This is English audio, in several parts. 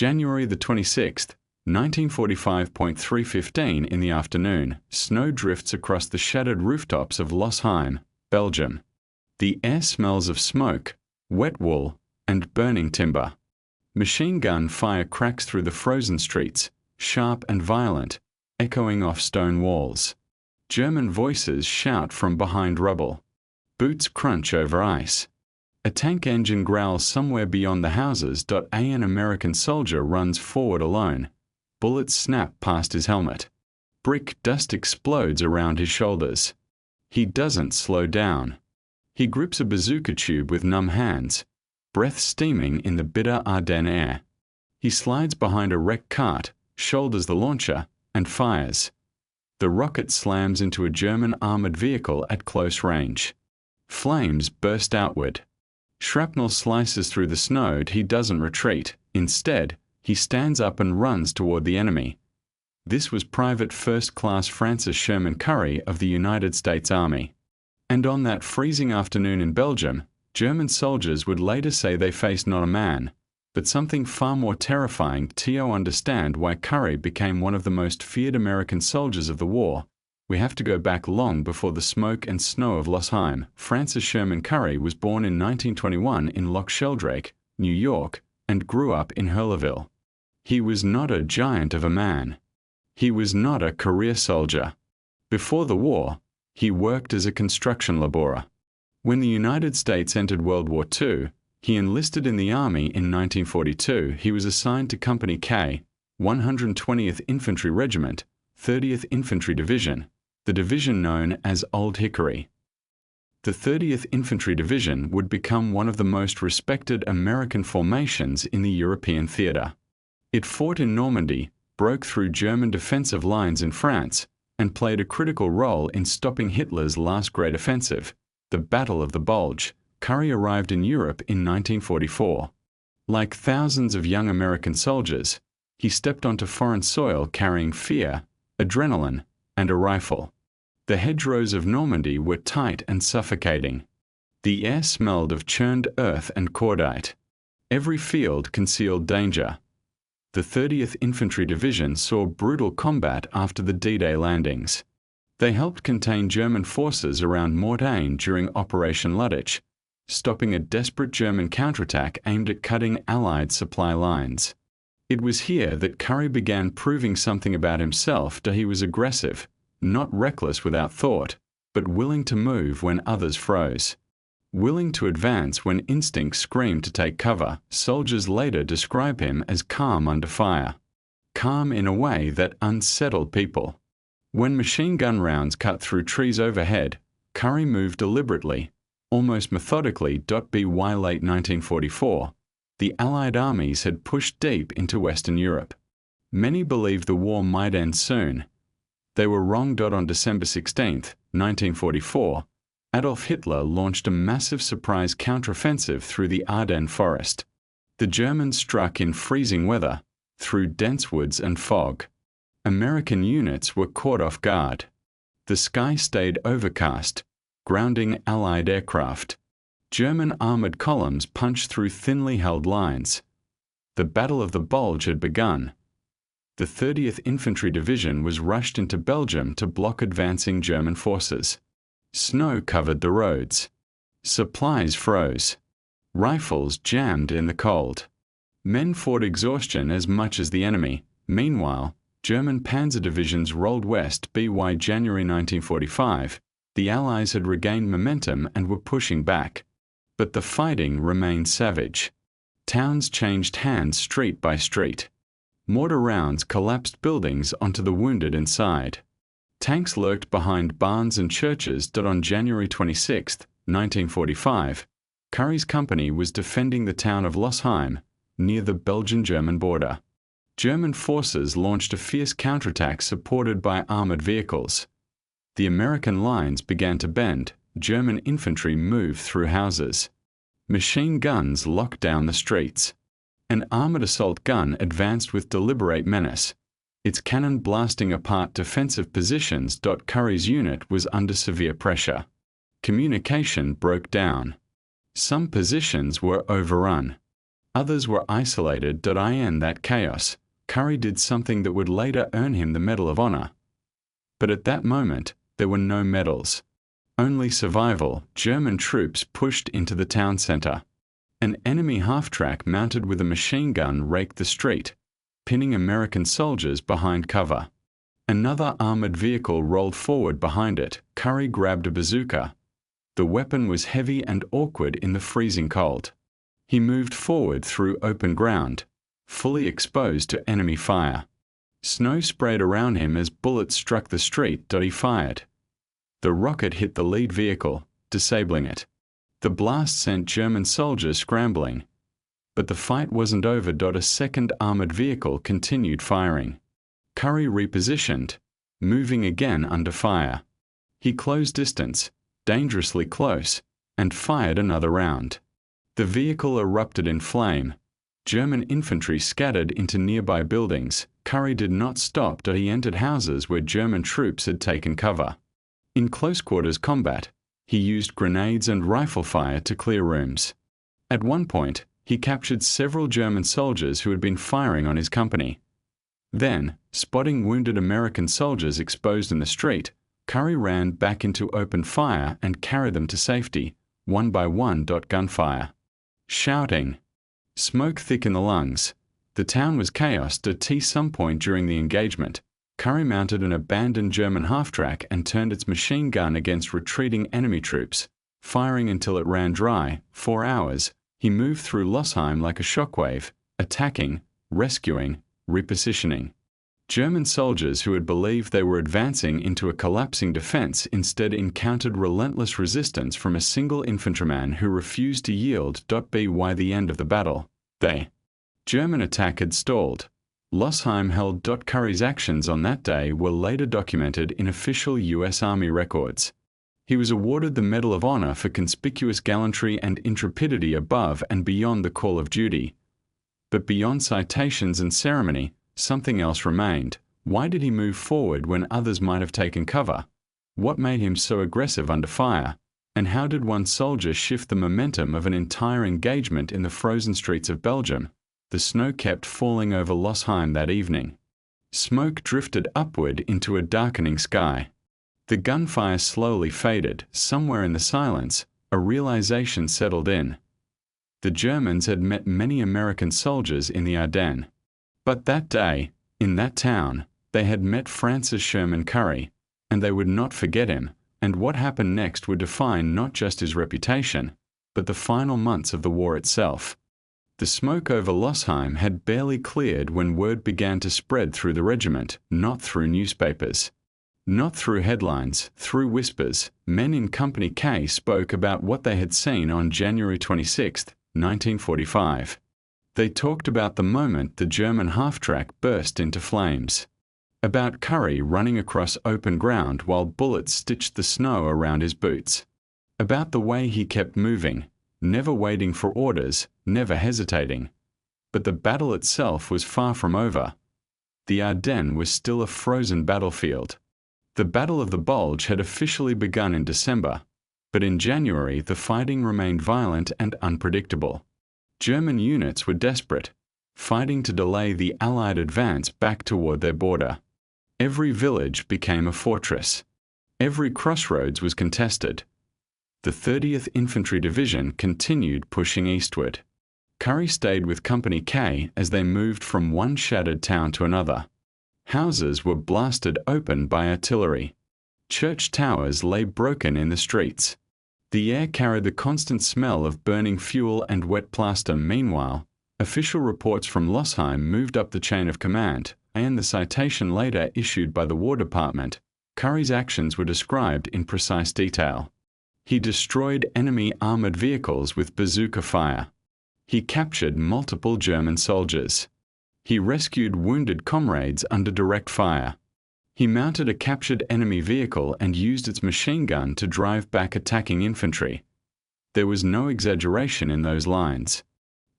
January the 26th, 1945.315 in the afternoon, snow drifts across the shattered rooftops of Losheim, Belgium. The air smells of smoke, wet wool, and burning timber. Machine gun fire cracks through the frozen streets, sharp and violent, echoing off stone walls. German voices shout from behind rubble. Boots crunch over ice. A tank engine growls somewhere beyond the houses. An American soldier runs forward alone. Bullets snap past his helmet. Brick dust explodes around his shoulders. He doesn't slow down. He grips a bazooka tube with numb hands, breath steaming in the bitter Ardennes air. He slides behind a wrecked cart, shoulders the launcher, and fires. The rocket slams into a German armored vehicle at close range. Flames burst outward. Shrapnel slices through the snow. He doesn't retreat. Instead, he stands up and runs toward the enemy. This was Private First Class Francis Sherman Currey of the United States Army. And on that freezing afternoon in Belgium, German soldiers would later say they faced not a man, but something far more terrifying. To understand why Currey became one of the most feared American soldiers of the war, we have to go back long before the smoke and snow of Losheim. Francis Sherman Currey was born in 1921 in Loch Sheldrake, New York, and grew up in Hurleville. He was not a giant of a man. He was not a career soldier. Before the war, he worked as a construction laborer. When the United States entered World War II, he enlisted in the Army in 1942. He was assigned to Company K, 120th Infantry Regiment, 30th Infantry Division, the division known as Old Hickory. The 30th Infantry Division would become one of the most respected American formations in the European theater. It fought in Normandy, broke through German defensive lines in France, and played a critical role in stopping Hitler's last great offensive, the Battle of the Bulge. Currey arrived in Europe in 1944. Like thousands of young American soldiers, he stepped onto foreign soil carrying fear, adrenaline, and a rifle. The hedgerows of Normandy were tight and suffocating. The air smelled of churned earth and cordite. Every field concealed danger. The 30th Infantry Division saw brutal combat after the D-Day landings. They helped contain German forces around Mortain during Operation Luttich, stopping a desperate German counterattack aimed at cutting Allied supply lines. It was here that Currey began proving something about himself. He was aggressive, not reckless without thought, but willing to move when others froze. Willing to advance when instinct screamed to take cover. Soldiers later describe him as calm under fire. Calm in a way that unsettled people. When machine gun rounds cut through trees overhead, Currey moved deliberately, almost methodically. By late 1944, the Allied armies had pushed deep into Western Europe. Many believed the war might end soon. They were wrong. On December 16, 1944, Adolf Hitler launched a massive surprise counteroffensive through the Ardennes forest. The Germans struck in freezing weather, through dense woods and fog. American units were caught off guard. The sky stayed overcast, grounding Allied aircraft. German armored columns punched through thinly held lines. The Battle of the Bulge had begun. The 30th Infantry Division was rushed into Belgium to block advancing German forces. Snow covered the roads. Supplies froze. Rifles jammed in the cold. Men fought exhaustion as much as the enemy. Meanwhile, German panzer divisions rolled west. By January 1945, the Allies had regained momentum and were pushing back. But the fighting remained savage. Towns changed hands street by street. Mortar rounds collapsed buildings onto the wounded inside. Tanks lurked behind barns and churches. On January 26, 1945, Currey's company was defending the town of Losheim, near the Belgian-German border. German forces launched a fierce counterattack supported by armored vehicles. The American lines began to bend. German infantry moved through houses. Machine guns locked down the streets. An armored assault gun advanced with deliberate menace, its cannon blasting apart defensive positions. Currey's unit was under severe pressure. Communication broke down. Some positions were overrun. Others were isolated. In that chaos, Currey did something that would later earn him the Medal of Honor. But at that moment, there were no medals. Only survival. German troops pushed into the town center. An enemy half-track mounted with a machine gun raked the street, pinning American soldiers behind cover. Another armored vehicle rolled forward behind it. Currey grabbed a bazooka. The weapon was heavy and awkward in the freezing cold. He moved forward through open ground, fully exposed to enemy fire. Snow sprayed around him as bullets struck the street. He fired. The rocket hit the lead vehicle, disabling it. The blast sent German soldiers scrambling. But the fight wasn't over. A second armored vehicle continued firing. Currey repositioned, moving again under fire. He closed distance, dangerously close, and fired another round. The vehicle erupted in flame. German infantry scattered into nearby buildings. Currey did not stop. He entered houses where German troops had taken cover. In close-quarters combat, he used grenades and rifle fire to clear rooms. At one point, he captured several German soldiers who had been firing on his company. Then, spotting wounded American soldiers exposed in the street, Currey ran back into open fire and carried them to safety, one by one. Gunfire. Shouting. Smoke thick in the lungs. The town was chaos. At some point during the engagement, Currey mounted an abandoned German half-track and turned its machine gun against retreating enemy troops, firing until it ran dry. 4 hours, he moved through Losheim like a shockwave, attacking, rescuing, repositioning. German soldiers who had believed they were advancing into a collapsing defense instead encountered relentless resistance from a single infantryman who refused to yield. By the end of the battle, the German attack had stalled. Losheim held. Currey's actions on that day were later documented in official U.S. Army records. He was awarded the Medal of Honor for conspicuous gallantry and intrepidity above and beyond the call of duty. But beyond citations and ceremony, something else remained. Why did he move forward when others might have taken cover? What made him so aggressive under fire? And how did one soldier shift the momentum of an entire engagement in the frozen streets of Belgium? The snow kept falling over Losheim that evening. Smoke drifted upward into a darkening sky. The gunfire slowly faded. Somewhere in the silence, a realization settled in. The Germans had met many American soldiers in the Ardennes. But that day, in that town, they had met Francis Sherman Currey, and they would not forget him, and what happened next would define not just his reputation, but the final months of the war itself. The smoke over Losheim had barely cleared when word began to spread through the regiment, not through newspapers. Not through headlines, through whispers. Men in Company K spoke about what they had seen on January 26, 1945. They talked about the moment the German half-track burst into flames. About Currey running across open ground while bullets stitched the snow around his boots. About the way he kept moving, never waiting for orders, never hesitating. But the battle itself was far from over. The Ardennes was still a frozen battlefield. The Battle of the Bulge had officially begun in December, but in January the fighting remained violent and unpredictable. German units were desperate, fighting to delay the Allied advance back toward their border. Every village became a fortress. Every crossroads was contested. The 30th Infantry Division continued pushing eastward. Currey stayed with Company K as they moved from one shattered town to another. Houses were blasted open by artillery. Church towers lay broken in the streets. The air carried the constant smell of burning fuel and wet plaster. Meanwhile, official reports from Losheim moved up the chain of command, and the citation later issued by the War Department. Currey's actions were described in precise detail. He destroyed enemy armored vehicles with bazooka fire. He captured multiple German soldiers. He rescued wounded comrades under direct fire. He mounted a captured enemy vehicle and used its machine gun to drive back attacking infantry. There was no exaggeration in those lines.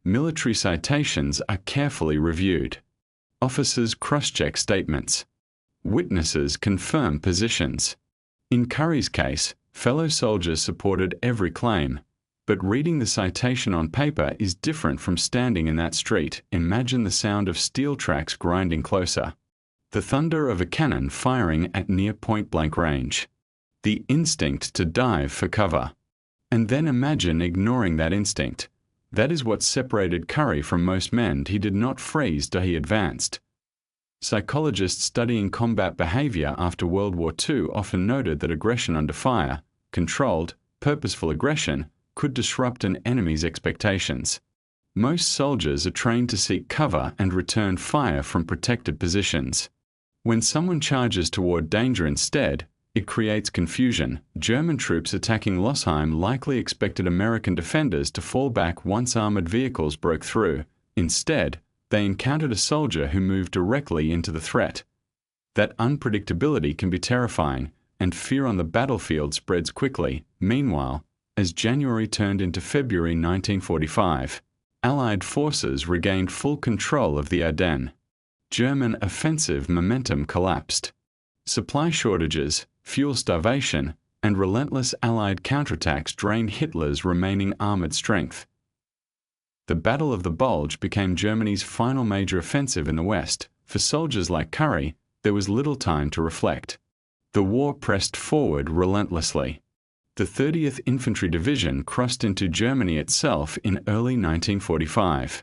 Military citations are carefully reviewed. Officers cross-check statements. Witnesses confirm positions. In Currey's case, fellow soldiers supported every claim, But reading the citation on paper is different from standing in that street. Imagine the sound of steel tracks grinding closer. The thunder of a cannon firing at near point-blank range. The instinct to dive for cover. And then imagine ignoring that instinct. That is what separated Currey from most men. He did not freeze till he advanced. Psychologists studying combat behavior after World War II often noted that aggression under fire, controlled, purposeful aggression, could disrupt an enemy's expectations. Most soldiers are trained to seek cover and return fire from protected positions. When someone charges toward danger instead, it creates confusion. German troops attacking Losheim likely expected American defenders to fall back once armored vehicles broke through. Instead, they encountered a soldier who moved directly into the threat. That unpredictability can be terrifying, and fear on the battlefield spreads quickly. Meanwhile, as January turned into February 1945, Allied forces regained full control of the Ardennes. German offensive momentum collapsed. Supply shortages, fuel starvation, and relentless Allied counterattacks drained Hitler's remaining armored strength. The Battle of the Bulge became Germany's final major offensive in the West. For soldiers like Currey, there was little time to reflect. The war pressed forward relentlessly. The 30th Infantry Division crossed into Germany itself in early 1945.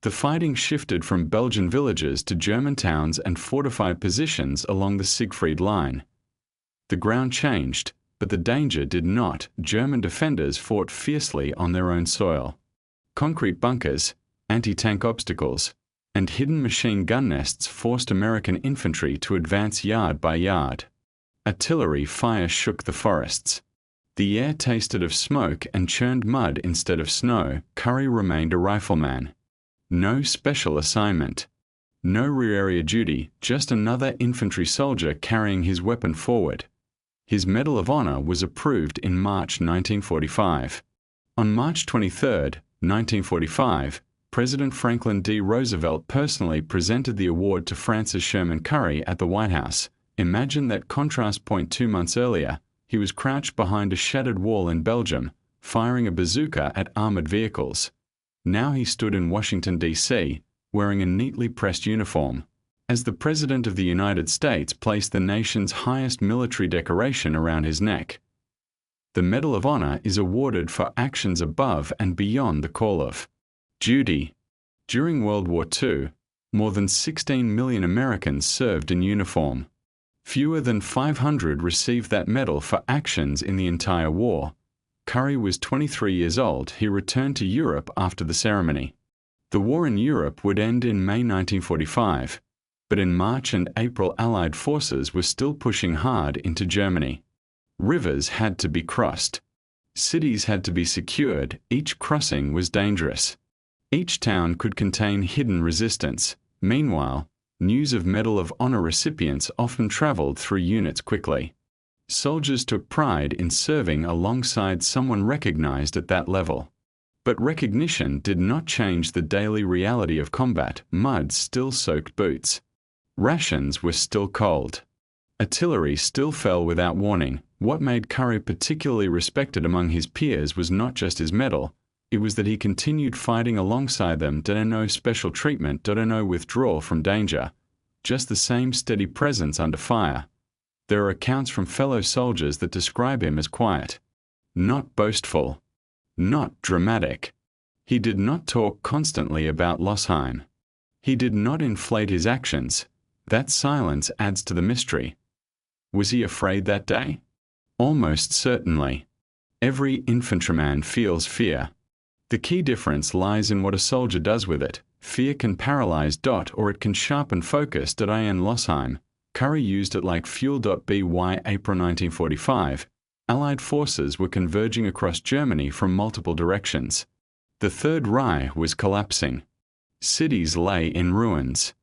The fighting shifted from Belgian villages to German towns and fortified positions along the Siegfried Line. The ground changed, but the danger did not. German defenders fought fiercely on their own soil. Concrete bunkers, anti-tank obstacles, and hidden machine gun nests forced American infantry to advance yard by yard. Artillery fire shook the forests. The air tasted of smoke and churned mud instead of snow. Currey remained a rifleman. No special assignment. No rear area duty, just another infantry soldier carrying his weapon forward. His Medal of Honor was approved in March 1945. On March 23, 1945, President Franklin D. Roosevelt personally presented the award to Francis Sherman Currey at the White House. Imagine that contrast point. 2 months earlier, he was crouched behind a shattered wall in Belgium, firing a bazooka at armored vehicles. Now he stood in Washington, D.C., wearing a neatly pressed uniform, as the President of the United States placed the nation's highest military decoration around his neck. The Medal of Honor is awarded for actions above and beyond the call of duty. During World War II, more than 16 million Americans served in uniform. Fewer than 500 received that medal for actions in the entire war. Currey was 23 years old. He returned to Europe after the ceremony. The war in Europe would end in May 1945, but in March and April Allied forces were still pushing hard into Germany. Rivers had to be crossed. Cities had to be secured. Each crossing was dangerous. Each town could contain hidden resistance. Meanwhile, news of Medal of Honor recipients often traveled through units quickly. Soldiers took pride in serving alongside someone recognized at that level. But recognition did not change the daily reality of combat. Mud still soaked boots. Rations were still cold. Artillery still fell without warning. What made Currey particularly respected among his peers was not just his medal, it was that he continued fighting alongside them. No special treatment, no withdrawal from danger, just the same steady presence under fire. There are accounts from fellow soldiers that describe him as quiet, not boastful, not dramatic. He did not talk constantly about Losheim. He did not inflate his actions. That silence adds to the mystery. Was he afraid that day? Almost certainly. Every infantryman feels fear. The key difference lies in what a soldier does with it. Fear can paralyze, or it can sharpen focus. In Losheim, Currey used it like fuel. By April 1945, Allied forces were converging across Germany from multiple directions. The Third Reich was collapsing. Cities lay in ruins.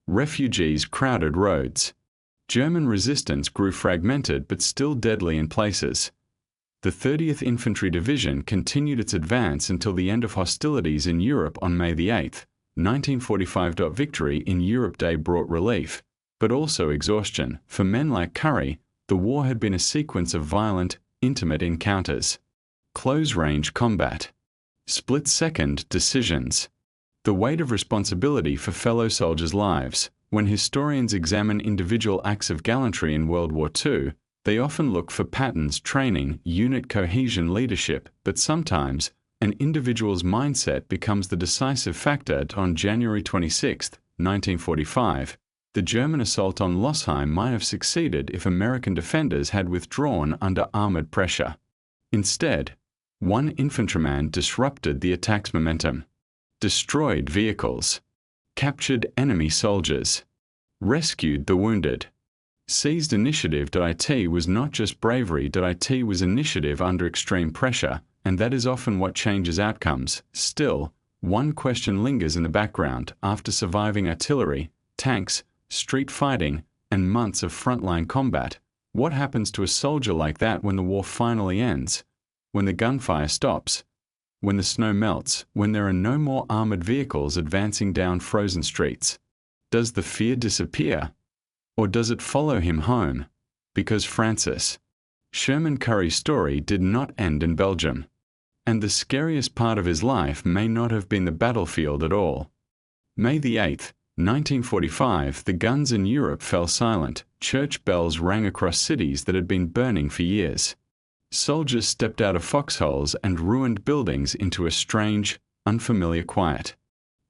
Refugees crowded roads. German resistance grew fragmented but still deadly in places. The 30th Infantry Division continued its advance until the end of hostilities in Europe on May 8, 1945. Victory in Europe Day brought relief, but also exhaustion. For men like Currey, the war had been a sequence of violent, intimate encounters. close-range combat, split-second decisions. The weight of responsibility for fellow soldiers' lives. When historians examine individual acts of gallantry in World War II, they often look for patterns, training, unit cohesion, leadership, but sometimes an individual's mindset becomes the decisive factor. On January 26, 1945, the German assault on Losheim might have succeeded if American defenders had withdrawn under armored pressure. Instead, one infantryman disrupted the attack's momentum, destroyed vehicles, captured enemy soldiers, rescued the wounded. Seized initiative. It was not just bravery. It was initiative under extreme pressure, and that is often what changes outcomes. Still, one question lingers in the background. After surviving artillery, tanks, street fighting, and months of frontline combat, what happens to a soldier like that when the war finally ends? When the gunfire stops? When the snow melts? When there are no more armored vehicles advancing down frozen streets? Does the fear disappear? Or does it follow him home? Because Francis Sherman Currey's story did not end in Belgium. And the scariest part of his life may not have been the battlefield at all. May the 8th, 1945, the guns in Europe fell silent. Church bells rang across cities that had been burning for years. Soldiers stepped out of foxholes and ruined buildings into a strange, unfamiliar quiet.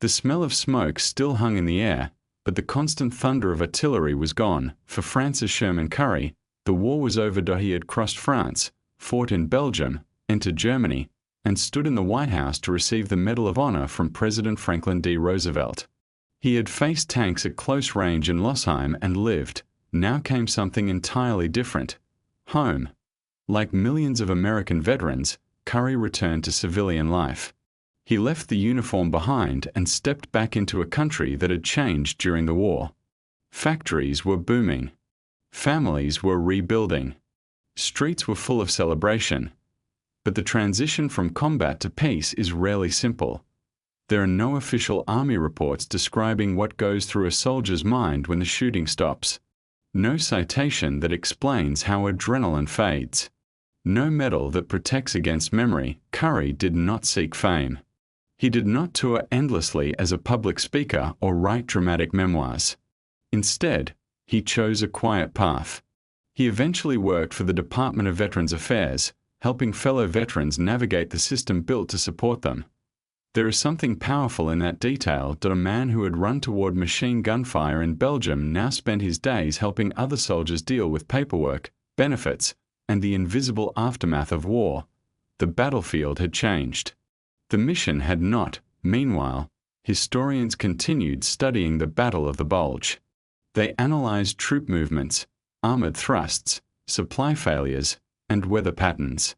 The smell of smoke still hung in the air, but the constant thunder of artillery was gone. For Francis Sherman Currey, the war was over. He had crossed France, fought in Belgium, entered Germany, and stood in the White House to receive the Medal of Honor from President Franklin D. Roosevelt. He had faced tanks at close range in Losheim and lived. Now came something entirely different. Home. Like millions of American veterans, Currey returned to civilian life. He left the uniform behind and stepped back into a country that had changed during the war. Factories were booming. Families were rebuilding. Streets were full of celebration. But the transition from combat to peace is rarely simple. There are no official army reports describing what goes through a soldier's mind when the shooting stops. No citation that explains how adrenaline fades. No medal that protects against memory. Currey did not seek fame. He did not tour endlessly as a public speaker or write dramatic memoirs. Instead, he chose a quiet path. He eventually worked for the Department of Veterans Affairs, helping fellow veterans navigate the system built to support them. There is something powerful in that detail. A man who had run toward machine gunfire in Belgium now spent his days helping other soldiers deal with paperwork, benefits, and the invisible aftermath of war. The battlefield had changed. The mission had not. Meanwhile, historians continued studying the Battle of the Bulge. They analyzed troop movements, armored thrusts, supply failures, and weather patterns.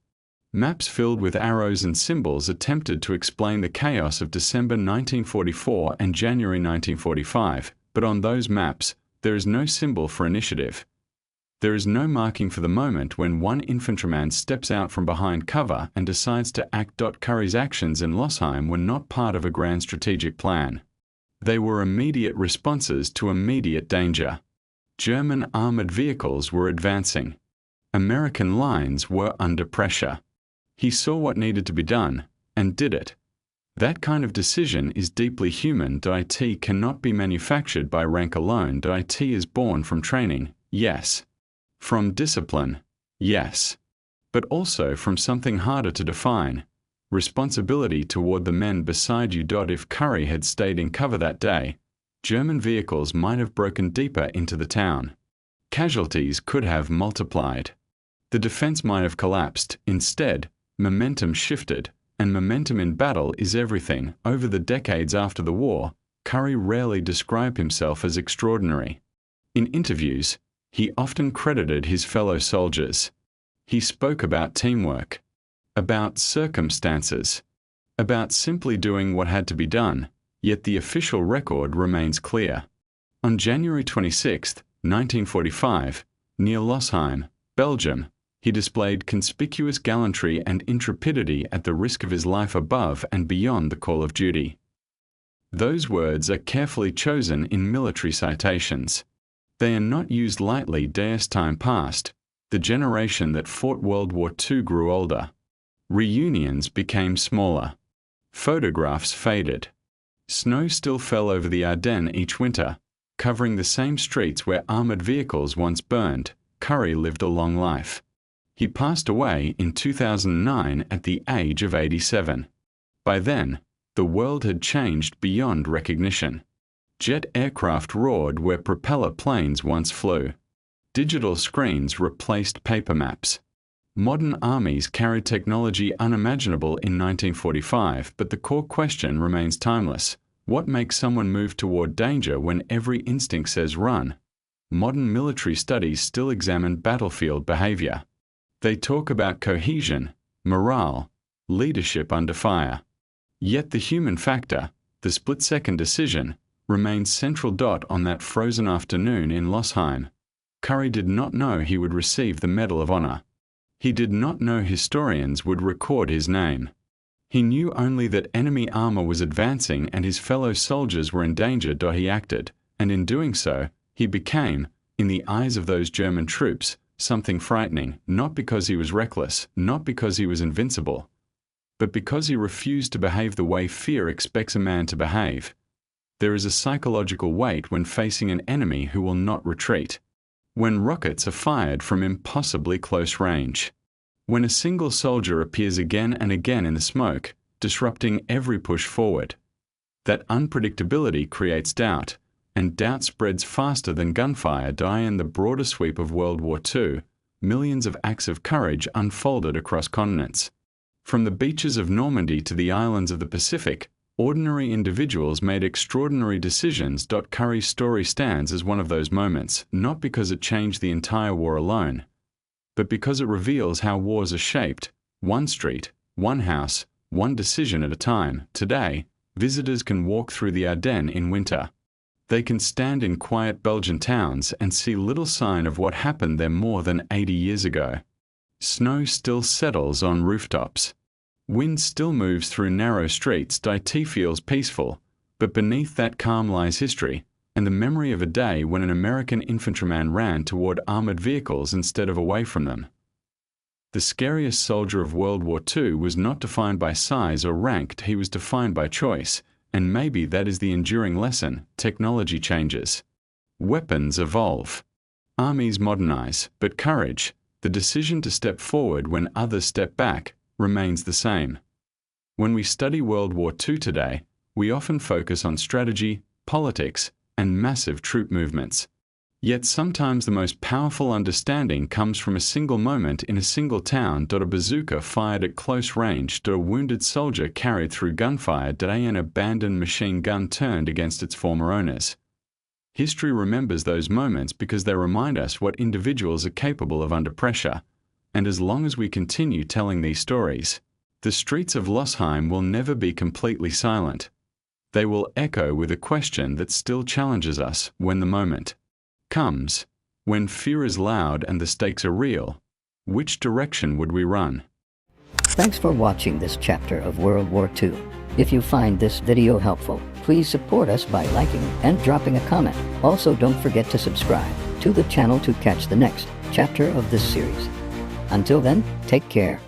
Maps filled with arrows and symbols attempted to explain the chaos of December 1944 and January 1945, but on those maps, there is no symbol for initiative. There is no marking for the moment when one infantryman steps out from behind cover and decides to act. Currey's actions in Losheim were not part of a grand strategic plan. They were immediate responses to immediate danger. German armored vehicles were advancing. American lines were under pressure. He saw what needed to be done, and did it. That kind of decision is deeply human. It cannot be manufactured by rank alone. It is born from training, yes. From discipline, yes. But also from something harder to define. Responsibility toward the men beside you. If Currey had stayed in cover that day, German vehicles might have broken deeper into the town. Casualties could have multiplied. The defense might have collapsed. Instead, momentum shifted, and momentum in battle is everything. Over the decades after the war, Currey rarely described himself as extraordinary. In interviews, he often credited his fellow soldiers. He spoke about teamwork, about circumstances, about simply doing what had to be done, yet the official record remains clear. On January 26, 1945, near Losheim, Belgium, he displayed conspicuous gallantry and intrepidity at the risk of his life above and beyond the call of duty. Those words are carefully chosen in military citations. They are not used lightly. As time passed, the generation that fought World War II grew older. Reunions became smaller. Photographs faded. Snow still fell over the Ardennes each winter, covering the same streets where armored vehicles once burned. Currey lived a long life. He passed away in 2009 at the age of 87. By then, the world had changed beyond recognition. Jet aircraft roared where propeller planes once flew. Digital screens replaced paper maps. Modern armies carried technology unimaginable in 1945, but the core question remains timeless. What makes someone move toward danger when every instinct says run? Modern military studies still examine battlefield behavior. They talk about cohesion, morale, leadership under fire. Yet the human factor, the split-second decision, remains central dot on that frozen afternoon in Losheim. Currey did not know he would receive the Medal of Honor. He did not know historians would record his name. He knew only that enemy armor was advancing and his fellow soldiers were in danger. He acted, and in doing so, he became, in the eyes of those German troops, something frightening, not because he was reckless, not because he was invincible, but because he refused to behave the way fear expects a man to behave. There is a psychological weight when facing an enemy who will not retreat. When rockets are fired from impossibly close range. When a single soldier appears again and again in the smoke, disrupting every push forward. That unpredictability creates doubt, and doubt spreads faster than gunfire. In the broader sweep of World War II, millions of acts of courage unfolded across continents. From the beaches of Normandy to the islands of the Pacific, ordinary individuals made extraordinary decisions. Currey's story stands as one of those moments, not because it changed the entire war alone, but because it reveals how wars are shaped, one street, one house, one decision at a time. Today, visitors can walk through the Ardennes in winter. They can stand in quiet Belgian towns and see little sign of what happened there more than 80 years ago. Snow still settles on rooftops. Wind still moves through narrow streets. It feels peaceful, but beneath that calm lies history, and the memory of a day when an American infantryman ran toward armored vehicles instead of away from them. The scariest soldier of World War II was not defined by size or rank, he was defined by choice, and maybe that is the enduring lesson. Technology changes. Weapons evolve. Armies modernize, but courage, the decision to step forward when others step back, remains the same. When we study World War II today, we often focus on strategy, politics, and massive troop movements. Yet sometimes the most powerful understanding comes from a single moment in a single town. A bazooka fired at close range. A wounded soldier carried through gunfire. An abandoned machine gun turned against its former owners. History remembers those moments because they remind us what individuals are capable of under pressure. And as long as we continue telling these stories, the streets of Losheim will never be completely silent. They will echo with a question that still challenges us when the moment comes, when fear is loud and the stakes are real. Which direction would we run? Thanks for watching this chapter of World War II. If you find this video helpful, please support us by liking and dropping a comment. Also, don't forget to subscribe to the channel to catch the next chapter of this series. Until then, take care.